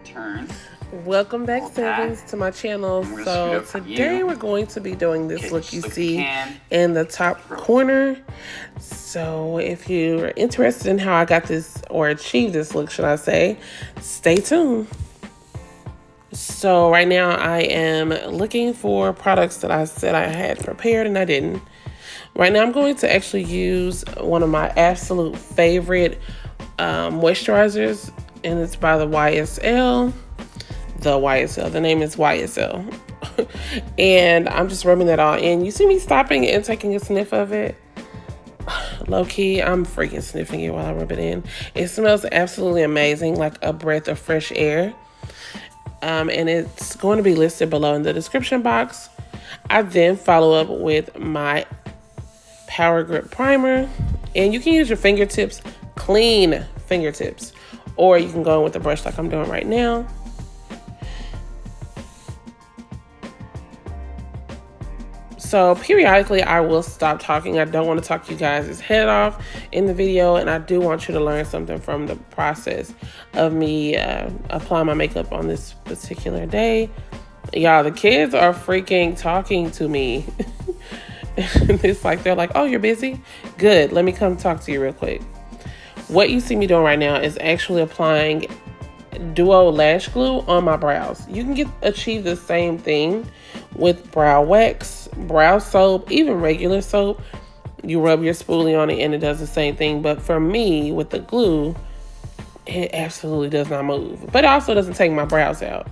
turn. Welcome back, Sevens, to my channel. So today we're going to be doing this look you see in the top corner. So if you're interested in how I got this, or achieved this look, should I say, stay tuned. So right now I am looking for products that I said I had prepared and I didn't. Right now I'm going to actually use one of my absolute favorite moisturizers, and it's by the YSL. The name is YSL. And I'm just rubbing that all in. You see me stopping and taking a sniff of it? Low key, I'm freaking sniffing it while I rub it in. It smells absolutely amazing, like a breath of fresh air. And it's going to be listed below in the description box. I then follow up with my Power Grip Primer. And you can use your fingertips, clean fingertips, or you can go in with a brush like I'm doing right now. So periodically I will stop talking. I don't want to talk you guys' head off in the video, and I do want you to learn something from the process of me applying my makeup on this particular day. Y'all, the kids are freaking talking to me. It's like they're like, oh, you're busy? Good, let me come talk to you real quick. What you see me doing right now is actually applying Duo lash glue on my brows. You can achieve the same thing with brow wax, brow soap, even regular soap. You rub your spoolie on it and it does the same thing. But for me, with the glue, it absolutely does not move. But it also doesn't take my brows out.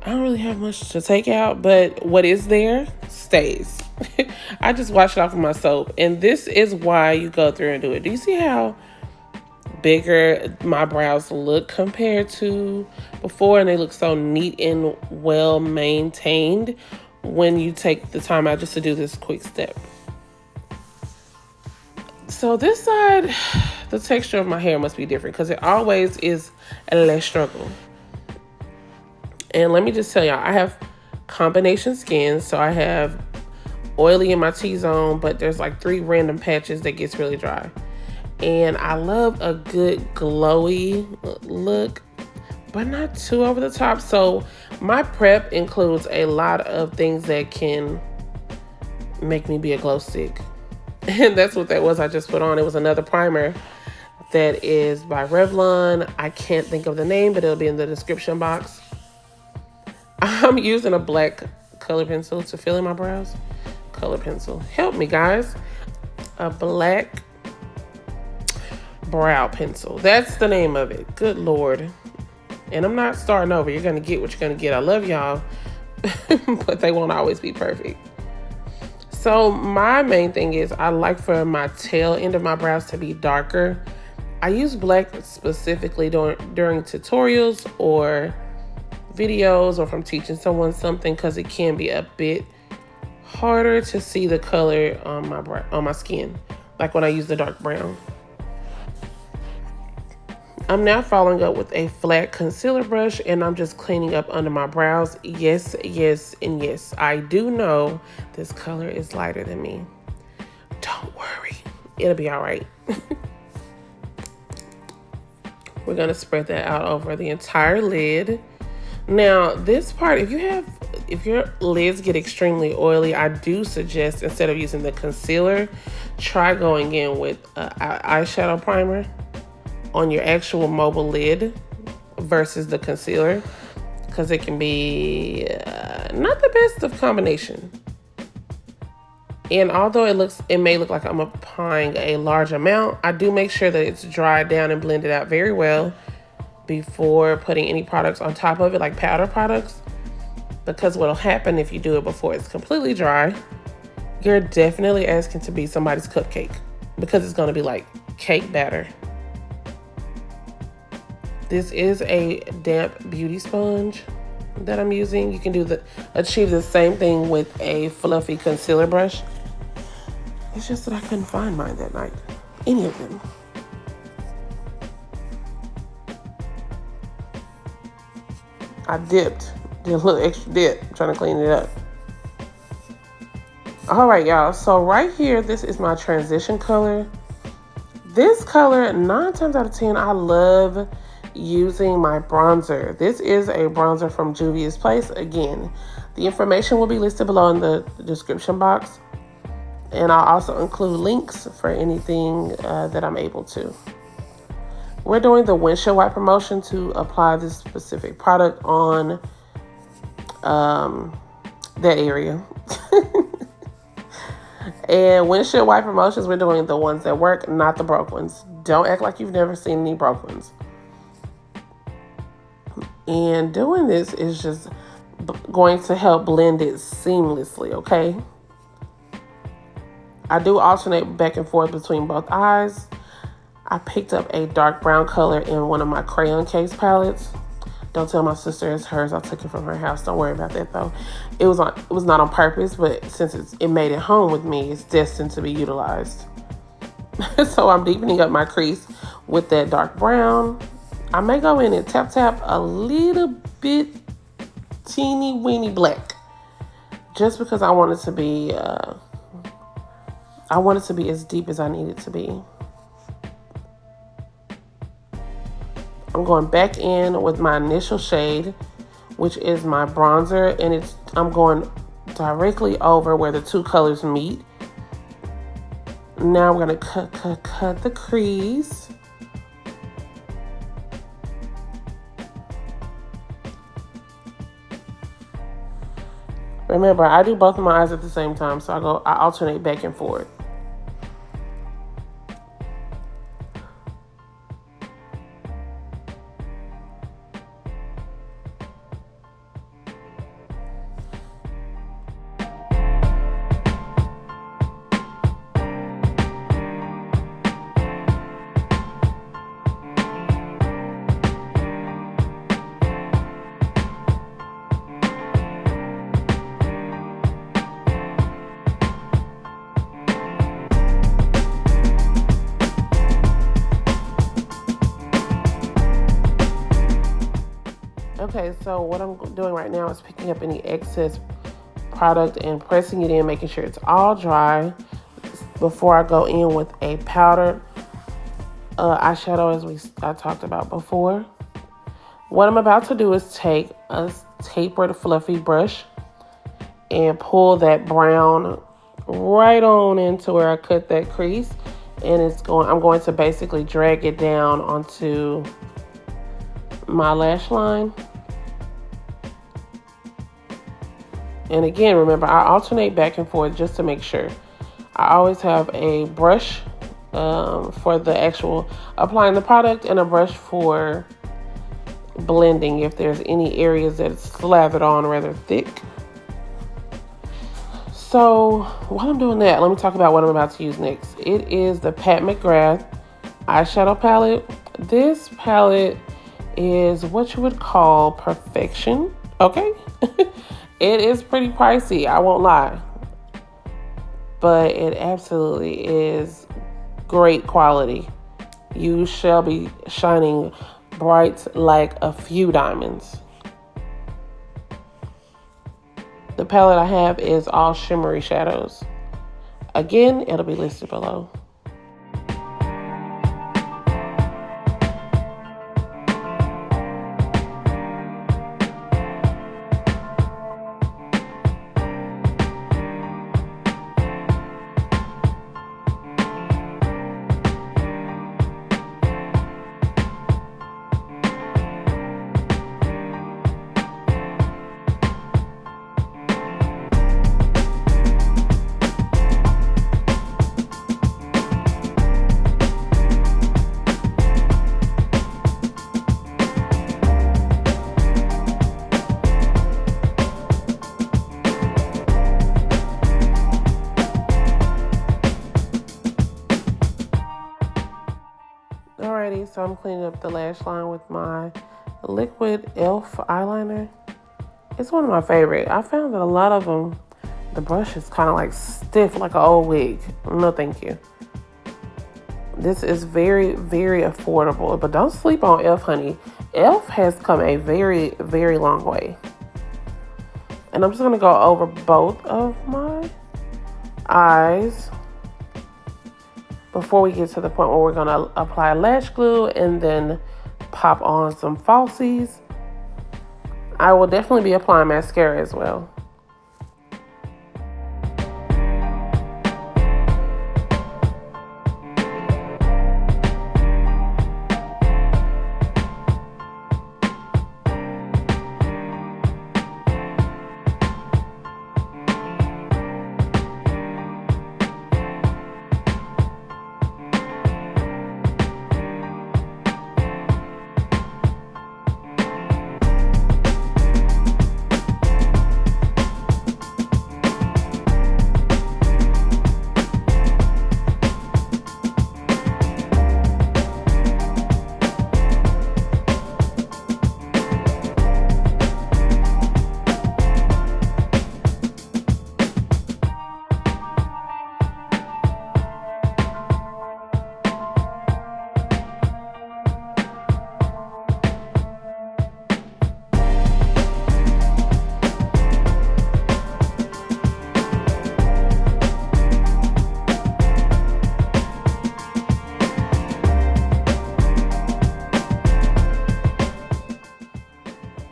I don't really have much to take out, but what is there stays. I just wash it off with my soap. And this is why you go through and do it. Do you see how bigger my brows look compared to before, and they look so neat and well maintained when you take the time out just to do this quick step. So this side, the texture of my hair must be different because it always is a less struggle. And let me just tell y'all, I have combination skin, so I have oily in my T-zone, but there's like 3 random patches that gets really dry. And I love a good glowy look, but not too over the top. So my prep includes a lot of things that can make me be a glow stick. And that's what that was I just put on. It was another primer that is by Revlon. I can't think of the name, but it'll be in the description box. I'm using a black color pencil to fill in my brows. Color pencil. Help me, guys. A black brow pencil. That's the name of it. Good Lord. And I'm not starting over. You're going to get what you're going to get. I love y'all. But they won't always be perfect. So my main thing is I like for my tail end of my brows to be darker. I use black specifically during tutorials or videos, or from teaching someone something, because it can be a bit harder to see the color on my skin, like when I use the dark brown. I'm now following up with a flat concealer brush, and I'm just cleaning up under my brows. Yes, yes, and yes. I do know this color is lighter than me. Don't worry. It'll be all right. We're going to spread that out over the entire lid. Now, this part, if your lids get extremely oily, I do suggest, instead of using the concealer, try going in with an eyeshadow primer on your actual mobile lid versus the concealer, because it can be not the best of combination. And although it may look like I'm applying a large amount, I do make sure that it's dried down and blended out very well before putting any products on top of it, like powder products, because what'll happen if you do it before it's completely dry, you're definitely asking to be somebody's cupcake, because it's going to be like cake batter. This is a damp beauty sponge that I'm using. You can achieve the same thing with a fluffy concealer brush. It's just that I couldn't find mine that night, any of them. I did a little extra dip, trying to clean it up. All right, y'all. So right here, this is my transition color. This color, 9 times out of 10, I love using my bronzer. This is a bronzer from Juvia's Place. Again, the information will be listed below in the description box. And I'll also include links for anything that I'm able to. We're doing the windshield wiper motion to apply this specific product on that area. And windshield wiper motions, we're doing the ones that work, not the broke ones. Don't act like you've never seen any broke ones. And doing this is just going to help blend it seamlessly, okay? I do alternate back and forth between both eyes. I picked up a dark brown color in one of my crayon case palettes. Don't tell my sister it's hers. I took it from her house. Don't worry about that though. It was not on purpose, but since it made it home with me, it's destined to be utilized. So I'm deepening up my crease with that dark brown. I may go in and tap a little bit teeny weeny black, just because I want it to be as deep as I need it to be. I'm going back in with my initial shade, which is my bronzer, and I'm going directly over where the two colors meet. Now I'm gonna cut the crease. Remember, I do both of my eyes at the same time, so I alternate back and forth. Okay, so what I'm doing right now is picking up any excess product and pressing it in, making sure it's all dry before I go in with a powdered eyeshadow, as I talked about before. What I'm about to do is take a tapered fluffy brush and pull that brown right on into where I cut that crease, and I'm going to basically drag it down onto my lash line. And again, remember, I alternate back and forth just to make sure. I always have a brush for the actual applying the product and a brush for blending if there's any areas that it's slathered on rather thick. So while I'm doing that, let me talk about what I'm about to use next. It is the Pat McGrath eyeshadow palette. This palette is what you would call perfection, okay? It is pretty pricey, I won't lie, but it absolutely is great quality. You shall be shining bright like a few diamonds. The palette I have is all shimmery shadows. Again, it'll be listed below. Alrighty, so I'm cleaning up the lash line with my liquid e.l.f. eyeliner. It's one of my favorite. I found that a lot of them, the brush is kind of like stiff like an old wig. No, thank you. This is very, very affordable, but don't sleep on e.l.f., honey. e.l.f. has come a very, very long way. And I'm just gonna go over both of my eyes before we get to the point where we're gonna apply lash glue and then pop on some falsies. I will definitely be applying mascara as well.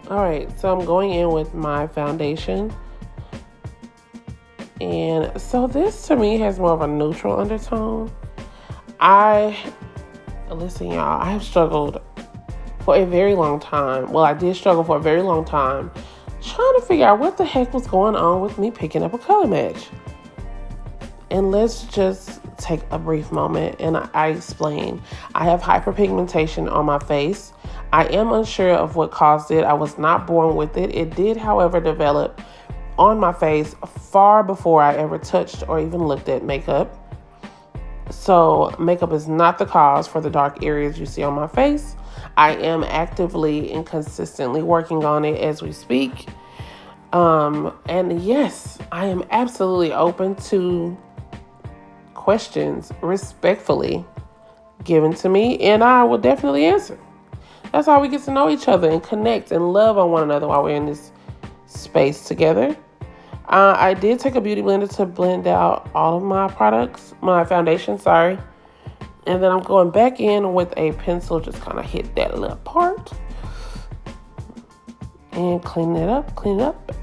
Alright, so I'm going in with my foundation. And so this to me has more of a neutral undertone. Listen y'all, I have struggled for a very long time. Well, I did struggle for a very long time trying to figure out what the heck was going on with me picking up a color match. And let's just take a brief moment and I explain. I have hyperpigmentation on my face. I am unsure of what caused it. I was not born with it. It did, however, develop on my face far before I ever touched or even looked at makeup. So makeup is not the cause for the dark areas you see on my face. I am actively and consistently working on it as we speak. And yes, I am absolutely open to questions respectfully given to me, and I will definitely answer. That's how we get to know each other and connect and love on one another while we're in this space together. I did take a beauty blender to blend out all of my products, my foundation, sorry. And then I'm going back in with a pencil, just kind of hit that little part. And clean it up, clean it up.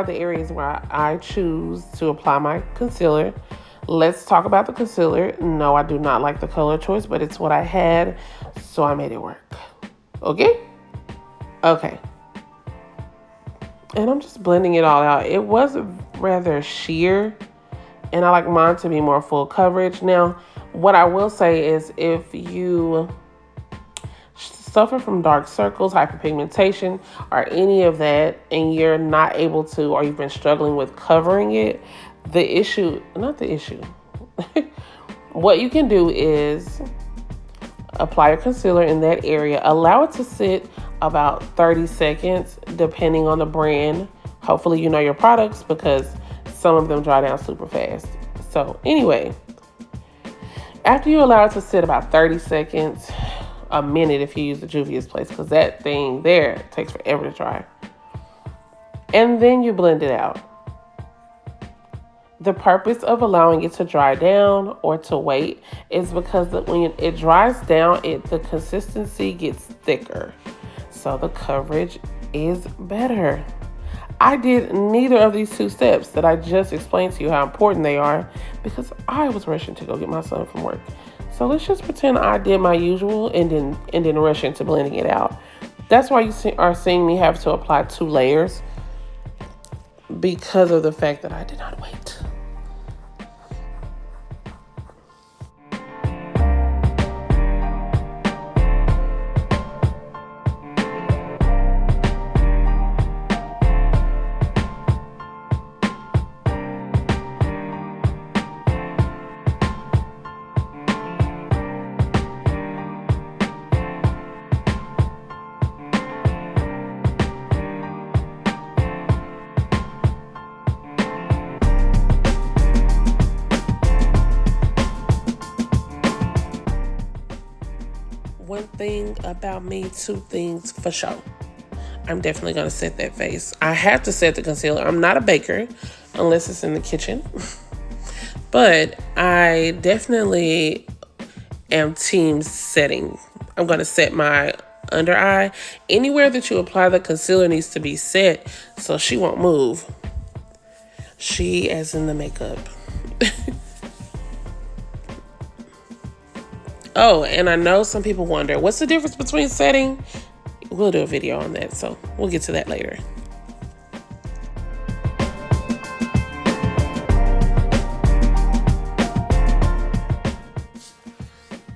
are the areas where I choose to apply my concealer. Let's talk about the concealer. No, I do not like the color choice, but it's what I had, so I made it work. Okay? Okay. And I'm just blending it all out. It was rather sheer, and I like mine to be more full coverage. Now, what I will say is if you suffer from dark circles, hyperpigmentation, or any of that, and you're not able to, or you've been struggling with covering it, what you can do is apply a concealer in that area. Allow it to sit about 30 seconds, depending on the brand. Hopefully you know your products because some of them dry down super fast. So anyway, after you allow it to sit about 30 seconds, a minute if you use the Juvia's Place, because that thing there takes forever to dry. And then you blend it out. The purpose of allowing it to dry down or to wait is because when it dries down, the consistency gets thicker. So the coverage is better. I did neither of these two steps that I just explained to you how important they are because I was rushing to go get my son from work. So let's just pretend I did my usual and then rush into blending it out. That's why you are seeing me have to apply 2 layers because of the fact that I did not wait. One thing about me, 2 things for sure. I'm definitely going to set that face. I have to set the concealer. I'm not a baker unless it's in the kitchen. But I definitely am team setting. I'm going to set my under eye. Anywhere that you apply the concealer needs to be set so she won't move. She as in the makeup. Oh, and I know some people wonder, what's the difference between setting? We'll do a video on that, so we'll get to that later.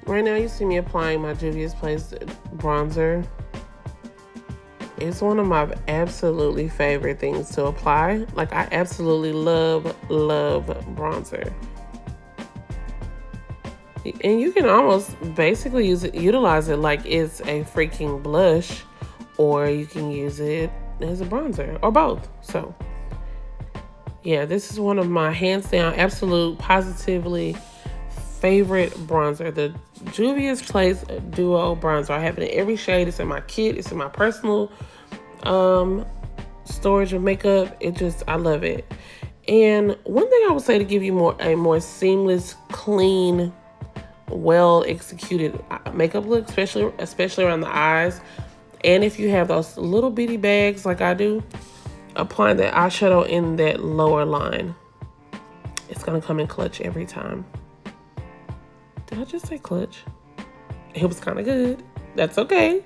Right now, you see me applying my Juvia's Place bronzer. It's one of my absolutely favorite things to apply. Like, I absolutely love bronzer. And you can almost basically utilize it like it's a freaking blush, or you can use it as a bronzer, or both. So, yeah, this is one of my hands down, absolute, positively favorite bronzer. The Juvia's Place Duo Bronzer. I have it in every shade. It's in my kit. It's in my personal storage of makeup. I love it. And one thing I would say to give you a more seamless, clean, well executed makeup look, especially around the eyes, and if you have those little bitty bags like I do, applying the eyeshadow in that lower line. It's gonna come in clutch every time. Did I just say clutch? It was kind of good. That's okay.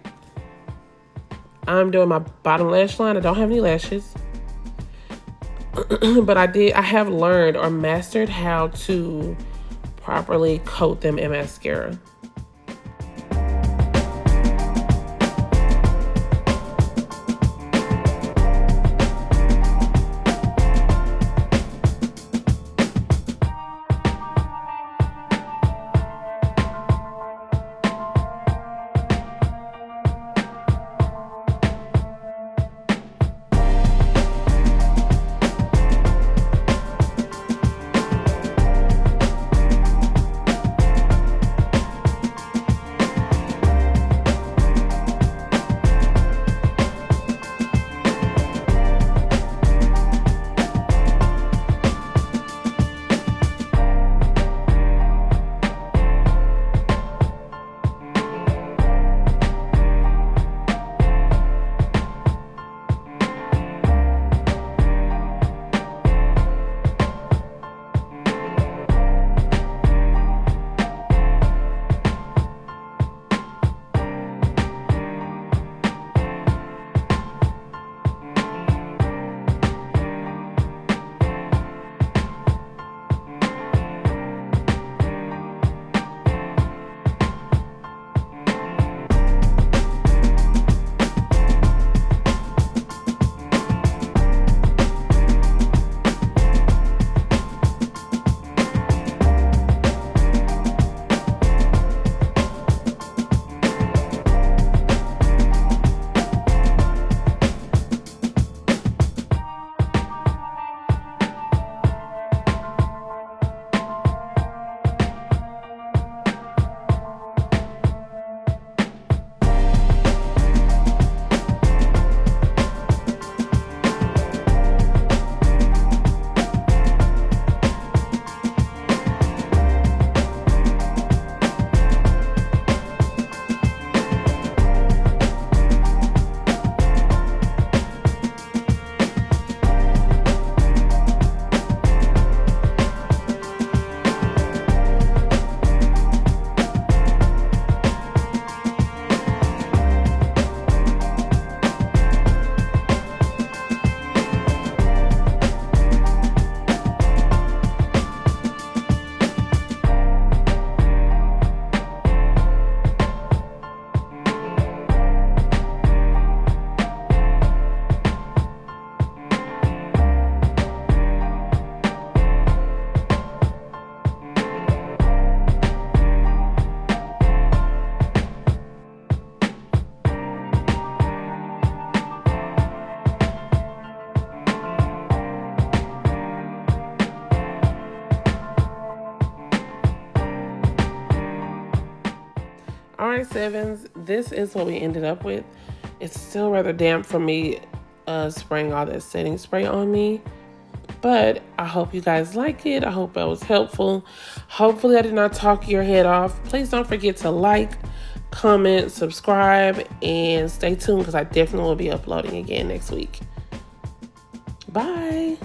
I'm doing my bottom lash line. I don't have any lashes. But I have learned or mastered how to properly coat them in mascara. right, sevens, this is what we ended up with. It's still rather damp for me spraying all that setting spray on me, but I hope you guys like it. I hope that was helpful. Hopefully I did not talk your head off. Please don't forget to like, comment, subscribe, and stay tuned because I definitely will be uploading again next week. Bye.